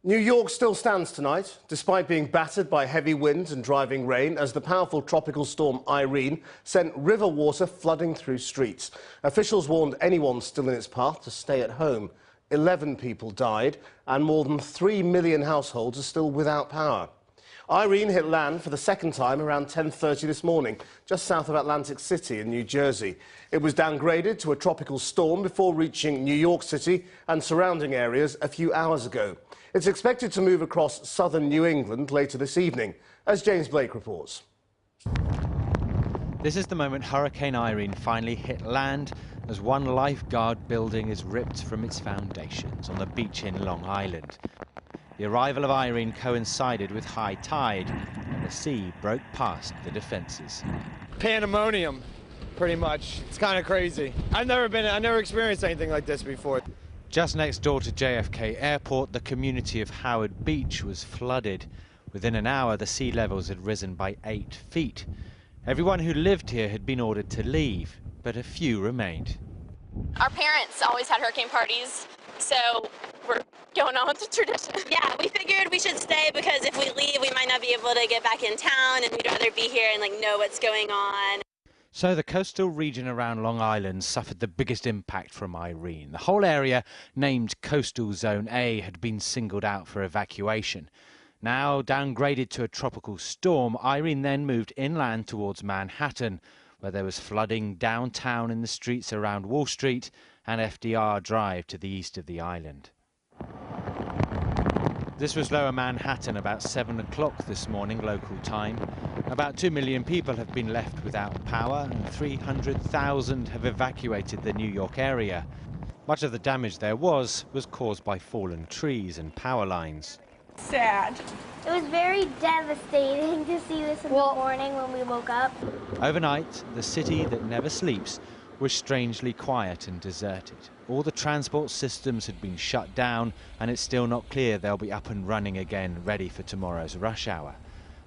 New York still stands tonight, despite being battered by heavy winds and driving rain, as the powerful tropical storm Irene sent river water flooding through streets. Officials warned anyone still in its path to stay at home. 11 people died, and more than 3 million households are still without power. Irene hit land for the second time around 10:30 this morning, just south of Atlantic City in New Jersey. It was downgraded to a tropical storm before reaching New York City and surrounding areas a few hours ago. It's expected to move across southern New England later this evening, as James Blake reports. This is the moment Hurricane Irene finally hit land, as one lifeguard building is ripped from its foundations on the beach in Long Island. The arrival of Irene coincided with high tide, and the sea broke past the defences. Pandemonium, pretty much. It's kind of crazy. I've never experienced anything like this before. Just next door to JFK Airport, the community of Howard Beach was flooded. Within an hour, the sea levels had risen by 8 feet. Everyone who lived here had been ordered to leave, but a few remained. Our parents always had hurricane parties, so we're going on with the tradition. Yeah, we figured we should stay because if we leave, we might not be able to get back in town, and we'd rather be here and know what's going on. So the coastal region around Long Island suffered the biggest impact from Irene. The whole area, named Coastal Zone A, had been singled out for evacuation. Now downgraded to a tropical storm, Irene then moved inland towards Manhattan, where there was flooding downtown in the streets around Wall Street and FDR Drive to the east of the island. This was Lower Manhattan about 7 o'clock this morning, local time. About 2 million people have been left without power and 300,000 have evacuated the New York area. Much of the damage there was caused by fallen trees and power lines. Sad. It was very devastating to see this in the morning when we woke up. Overnight, the city that never sleeps was strangely quiet and deserted. All the transport systems had been shut down, and it's still not clear they'll be up and running again, ready for tomorrow's rush hour.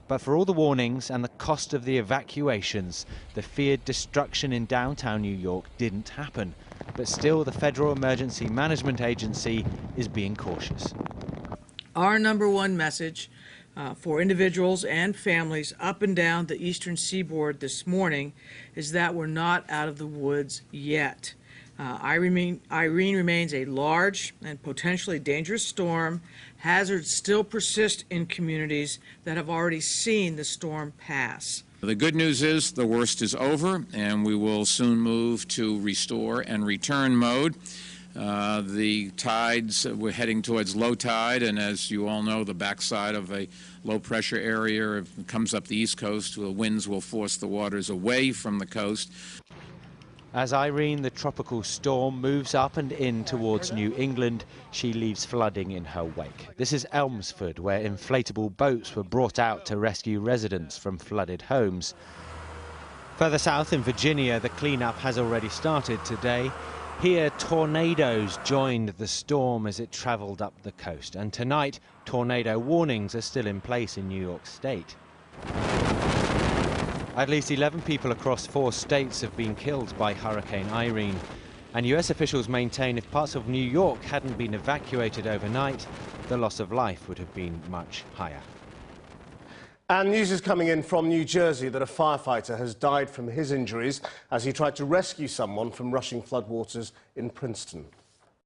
But for all the warnings and the cost of the evacuations, the feared destruction in downtown New York didn't happen. But still, the Federal Emergency Management Agency is being cautious. Our number one message for individuals and families up and down the eastern seaboard this morning is that we're not out of the woods yet. Irene remains a large and potentially dangerous storm. Hazards still persist in communities that have already seen the storm pass. The good news is the worst is over, and we will soon move to restore and return mode. The tides, we're heading towards low tide, and as you all know, the backside of a low-pressure area comes up the east coast. The winds will force the waters away from the coast. As Irene, the tropical storm, moves up and in towards New England, she leaves flooding in her wake. This is Elmsford, where inflatable boats were brought out to rescue residents from flooded homes. Further south in Virginia, the cleanup has already started today. Here, tornadoes joined the storm as it traveled up the coast. And tonight, tornado warnings are still in place in New York State. At least 11 people across 4 states have been killed by Hurricane Irene. And US officials maintain if parts of New York hadn't been evacuated overnight, the loss of life would have been much higher. And news is coming in from New Jersey that a firefighter has died from his injuries as he tried to rescue someone from rushing floodwaters in Princeton.